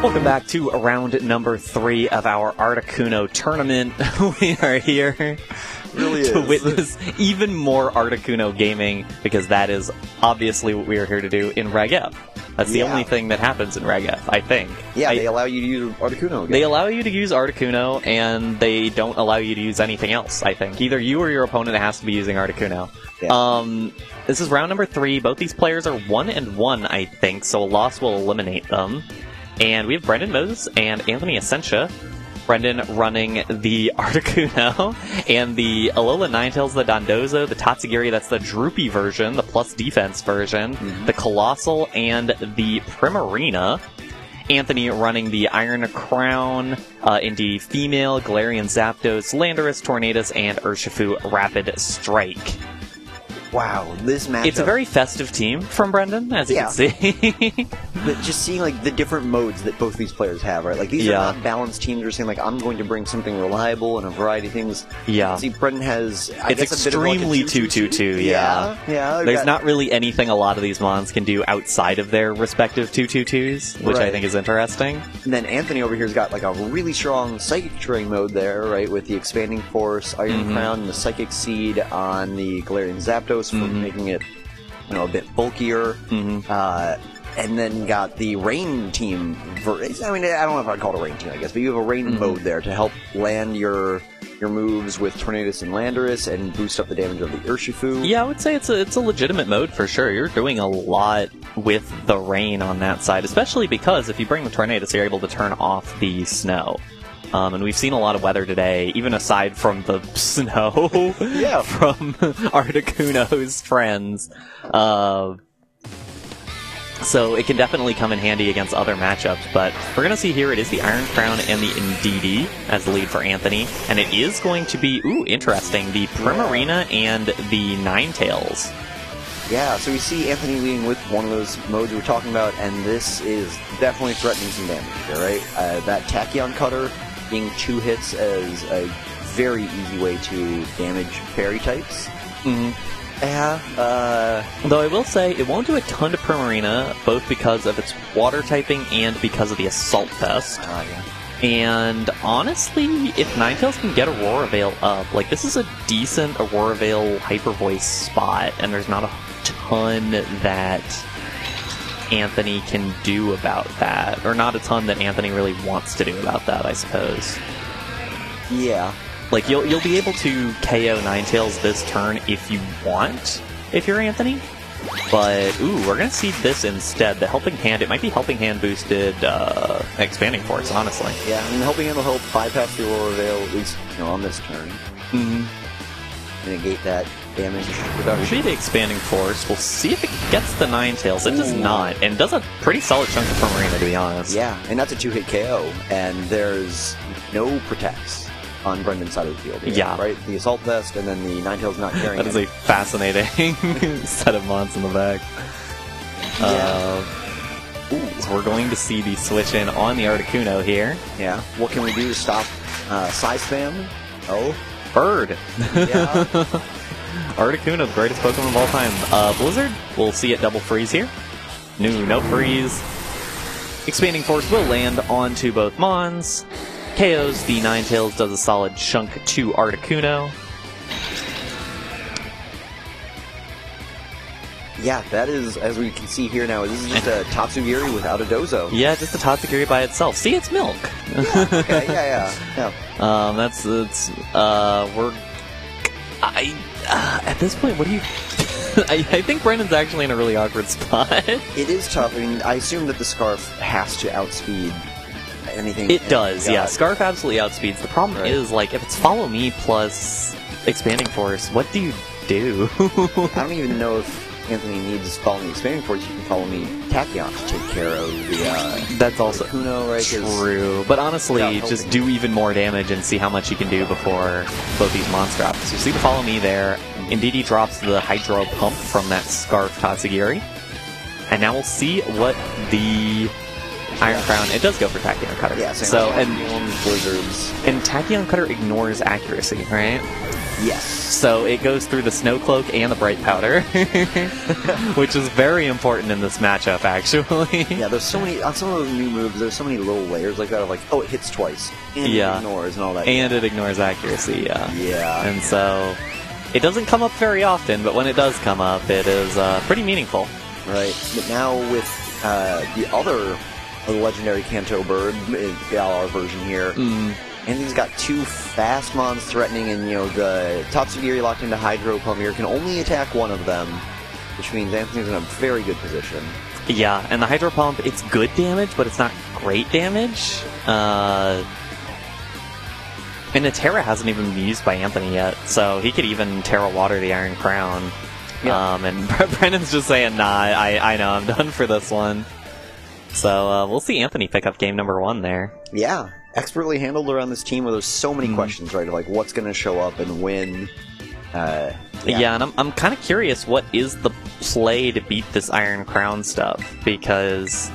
Welcome back to round number 3 of our Articuno tournament. We are here to witness even more Articuno gaming, because that is obviously what we are here to do in Reg F. That's the only thing that happens in Reg F, I think. Yeah, they allow you to use Articuno again. They allow you to use Articuno, and they don't allow you to use anything else, I think. Either you or your opponent has to be using Articuno. Yeah. This is round number 3. Both these players are 1-1, I think, so a loss will eliminate them. And we have Brenden Moses and Anthony Ascencia. Brenden running the Articuno, and the Alola Ninetales, the Dondozo, the Tatsugiri, that's the droopy version, the plus defense version, the Colossal, and the Primarina. Anthony running the Iron Crown, Indeedee Female, Galarian Zapdos, Landorus, Tornadus, and Urshifu Rapid Strike. Wow, this matchup... It's a very festive team from Brenden, as you can see. But just seeing, like, the different modes that both these players have, right? Like, these are not balanced teams. They're saying, like, I'm going to bring something reliable and a variety of things. Yeah. See, Brenden has, I guess, extremely a bit of like a 2-2-2, yeah. There's not really anything a lot of these mons can do outside of their respective 2-2-2s, which I think is interesting. And then Anthony over here's got, like, a really strong Psychic Terrain mode there, right? With the Expanding Force, Iron Crown, and the Psychic Seed on the Galarian Zapdos for making it, you know, a bit bulkier. And then got the Rain team. I mean, I don't know if I'd call it a Rain team, I guess, but you have a Rain mode there to help land your moves with Tornadus and Landorus and boost up the damage of the Urshifu. Yeah, I would say it's a legitimate mode for sure. You're doing a lot with the Rain on that side, especially because if you bring the Tornadus, you're able to turn off the snow. And we've seen a lot of weather today, even aside from the snow from Articuno's friends. So it can definitely come in handy against other matchups, but we're going to see here it is the Iron Crown and the Indeedee as the lead for Anthony, and it is going to be, interesting, the Primarina and the Ninetales. Yeah, so we see Anthony leading with one of those modes we were talking about, and this is definitely threatening some damage here, right? That Tachyon Cutter being 2 hits as a very easy way to damage fairy types. Though I will say, it won't do a ton to Primarina, both because of its water typing and because of the Assault Vest. And honestly, if Ninetales can get Aurora Veil up, like, this is a decent Aurora Veil Hyper Voice spot, and there's not a ton that Anthony can do about that. Or not a ton that Anthony really wants to do about that, I suppose. Yeah. Like, you'll be able to KO Ninetales this turn if you want, if you're Anthony. But, we're going to see this instead. The Helping Hand, it might be Helping Hand boosted Expanding Force, honestly. Yeah, I mean, Helping Hand will help bypass the Aurora Veil, at least, you know, on this turn. Negate that damage reduction. Should be the Expanding Force. We'll see if it gets the Ninetales. It does not, and does a pretty solid chunk of Primarina, to be honest. Yeah, and that's a 2-hit KO, and there's no protects on Brendan's side of the field. Yeah. Right? The Assault Vest, and then the Ninetales not carrying That is a fascinating set of mons in the back. So we're going to see the switch in on the Articuno here. Yeah. What can we do to stop Psy Spam? Oh. Bird! Articuno, the greatest Pokemon of all time. Blizzard, we'll see it double freeze here. No freeze. Expanding Force will land onto both mons. KOs the Ninetales, does a solid chunk to Articuno. Yeah, that is, as we can see here now, this is just a Tatsugiri without a Dozo. Yeah, just a Tatsugiri by itself. See, it's milk. Yeah, okay, yeah. At this point, what do you... I think Brendan's actually in a really awkward spot. It is tough. I mean, I assume that the Scarf has to outspeed anything. It does, yeah. Scarf absolutely outspeeds. The problem is, like, if it's Follow Me plus Expanding Force, what do you do? I don't even know if Anthony needs Follow Me Expanding Force. You can Follow Me Tachyon to take care of the that's also Kuno, right? True. But honestly, just do even more damage and see how much you can do before both these mons drop. So you see the Follow Me there. Indeedee drops the Hydro Pump from that Scarf Tatsugiri. And now we'll see what the Iron Crown, it does go for Tachyon Cutter. Yeah, so, Blizzards. And Tachyon Cutter ignores accuracy, right? Yes. So it goes through the Snow Cloak and the Bright Powder, which is very important in this matchup, actually. Yeah, there's so many, on some of those new moves, there's so many little layers like that of like, oh, it hits twice, and it ignores and all that. And it ignores accuracy, Yeah. And so it doesn't come up very often, but when it does come up, it is pretty meaningful. Right. But now with the other legendary Kanto bird, the Galar version here, and he's got two fast mons threatening, and the Tatsugiri locked into Hydro Pump here can only attack one of them, which means Anthony's in a very good position. Yeah, and the Hydro Pump, it's good damage, but it's not great damage. And the Terra hasn't even been used by Anthony yet, so he could even Terra Water the Iron Crown. Yeah. And Brendan's just saying, nah, I know, I'm done for this one. So we'll see Anthony pick up game number 1 there. Yeah, expertly handled around this team where there's so many questions, right? Of like what's going to show up and when. Yeah, and I'm kind of curious what is the play to beat this Iron Crown stuff, because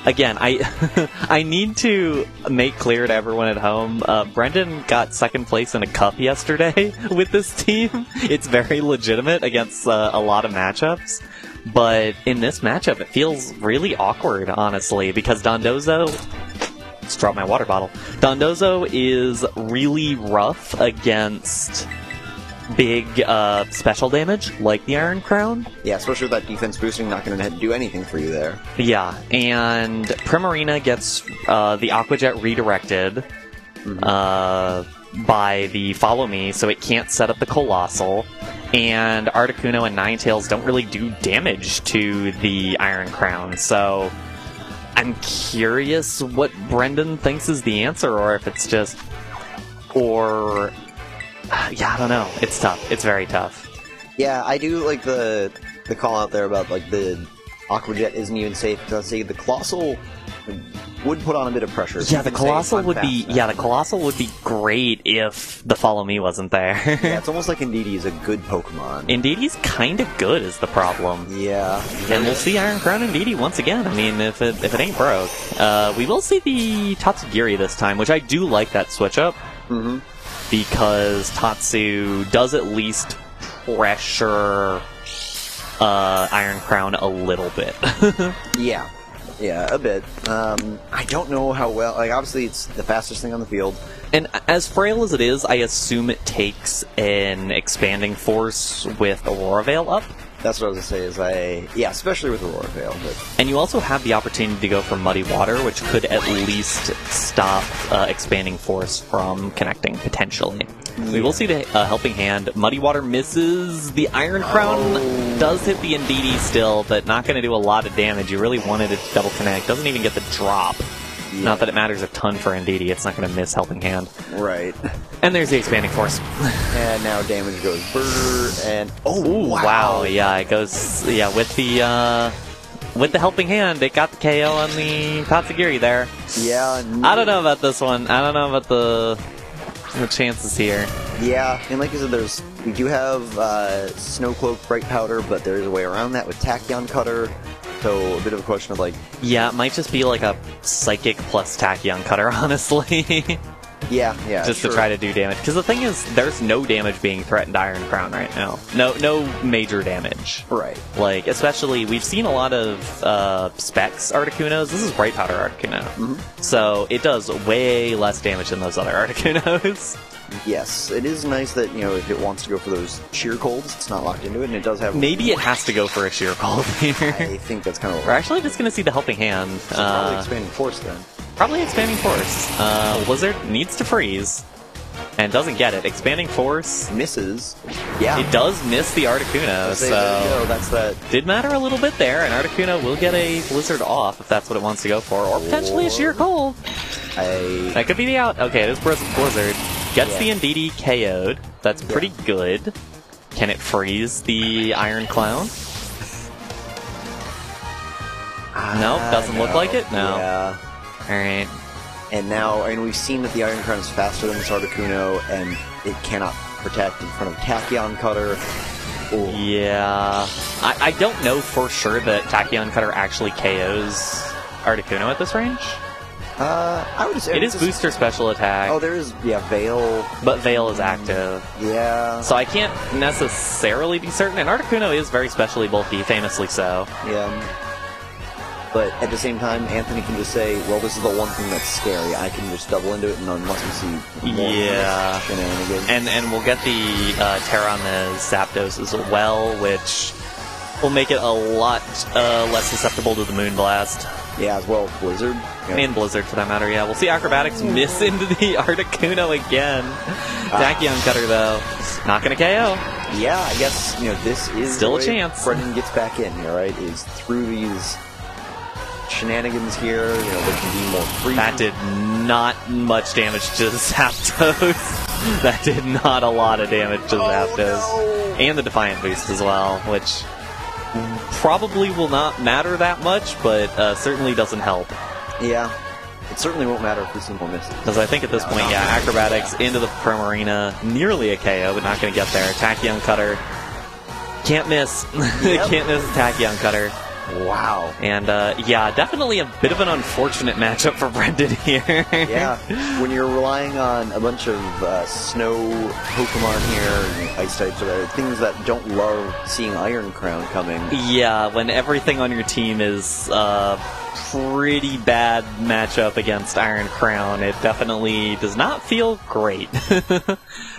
again, I need to make clear to everyone at home, Brenden got second place in a cup yesterday with this team. It's very legitimate against a lot of matchups. But in this matchup, it feels really awkward, honestly, because Dondozo... Let's drop my water bottle. Dondozo is really rough against big special damage, like the Iron Crown. Yeah, especially with that defense boosting, not going to do anything for you there. Yeah, and Primarina gets the Aqua Jet redirected by the Follow Me, so it can't set up the Colossal. And Articuno and Ninetales don't really do damage to the Iron Crown, so I'm curious what Brenden thinks is the answer, or if it's just... Or... Yeah, I don't know. It's tough. It's very tough. Yeah, I do like the call out there about like the Aqua Jet isn't even safe, because I say the Colossal would put on a bit of pressure. Yeah, the Colossal would be. Yeah, the Colossal would be great if the Follow Me wasn't there. Yeah, it's almost like Indeedee is a good Pokemon. Indeedee's kind of good is the problem. Yeah, and we'll see Iron Crown Indeedee once again. I mean, if it ain't broke, we will see the Tatsugiri this time, which I do like that switch up. Because Tatsu does at least pressure Iron Crown a little bit. Yeah, a bit. I don't know how well... Like, obviously, it's the fastest thing on the field. And as frail as it is, I assume it takes an expanding force with Aurora Veil up. That's what I was going to say, yeah, especially with Aurora Veil. But... And you also have the opportunity to go for Muddy Water, which could at least stop expanding force from connecting, potentially. Yeah. We will see the Helping Hand. Muddy Water misses. The Iron Crown does hit the Indeedee still, but not going to do a lot of damage. You really wanted it to double connect. Doesn't even get the drop. Yeah. Not that it matters a ton for Indeedee. It's not going to miss Helping Hand. Right. And there's the Expanding Force. And now damage goes brrr, and... Oh, wow. Yeah, it goes... Yeah, with the Helping Hand, it got the KO on the Tatsugiri there. Yeah. I don't know about this one. I don't know about the chances here. Yeah, and like I said, we do have Snow Cloak, Bright Powder, but there is a way around that with Tachyon Cutter. So a bit of a question of like... Yeah, it might just be like a Psychic plus Tachyon Cutter, honestly. Yeah, just to try to do damage. Because the thing is, there's no damage being threatened to Iron Crown right now. No major damage. Right. Like, especially, we've seen a lot of Specs Articunos. This is Bright Powder Articuno. So it does way less damage than those other Articunos. Yes, it is nice that, if it wants to go for those Sheer Colds, it's not locked into it, and it does have... Maybe it has to go for a Sheer Cold here. I think that's kind of... We're actually just going to see the Helping Hand. So probably Expanding Force, then. Probably Expanding Force. Blizzard needs to freeze, and doesn't get it. Expanding Force... Misses. Yeah. It does miss the Articuno, so... There you go, that's that... Did matter a little bit there, and Articuno will get a Blizzard off if that's what it wants to go for, or potentially a Sheer Cold. That could be the out. Okay, it is Blizzard. Gets the Indeedee KO'd. That's pretty good. Can it freeze the Iron Clown? Nope, doesn't look like it? No. Yeah. Alright. And now, we've seen that the Iron Crown is faster than this Articuno, and it cannot protect in front of Tachyon Cutter. Ooh. Yeah. I don't know for sure that Tachyon Cutter actually KOs Articuno at this range. I would say it is booster special attack. Oh, there is, Veil. But Veil is active. Yeah. So I can't necessarily be certain. And Articuno is very specially bulky, famously so. Yeah. But at the same time, Anthony can just say, well, this is the one thing that's scary. I can just double into it, and unless we see more shenanigans. And we'll get the Terra on the Zapdos as well, which will make it a lot less susceptible to the Moonblast. Yeah, as well as Blizzard. Yeah. And Blizzard, for that matter, yeah. We'll see Acrobatics miss into the Articuno again. Tachyon Cutter, though, not going to KO. Yeah, I guess, this is still a chance. Brenden gets back in here, right? Is through these shenanigans here, there can be more free. That did not much damage to Zapdos. That did not a lot of damage to Zapdos. No. And the Defiant boost as well, which probably will not matter that much, but certainly doesn't help. Yeah. It certainly won't matter if we see more misses. Because I think at this point, Acrobatics into the Arena, nearly a KO, but not going to get there. Tachyon Cutter. Can't miss. Yep. Can't miss Tachyon Cutter. Wow. And, definitely a bit of an unfortunate matchup for Brenden here. Yeah. When you're relying on a bunch of snow Pokemon here, and ice types, or things that don't love seeing Iron Crown coming. Yeah, when everything on your team is pretty bad matchup against Iron Crown, it definitely does not feel great.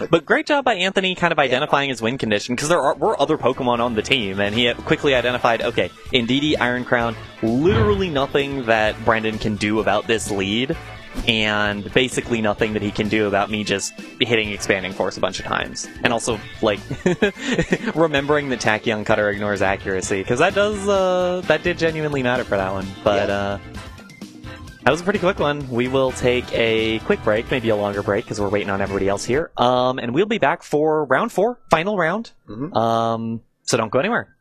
But great job by Anthony kind of identifying his win condition, because there were other Pokemon on the team, and he had quickly identified, okay, Indeedee, Iron Crown, literally nothing that Brenden can do about this lead, and basically nothing that he can do about me just hitting Expanding Force a bunch of times. And also, remembering that Tachyon Cutter ignores accuracy, because that did genuinely matter for that one. But, that was a pretty quick one. We will take a quick break, maybe a longer break, because we're waiting on everybody else here. And we'll be back for round 4, final round. Mm-hmm. So don't go anywhere.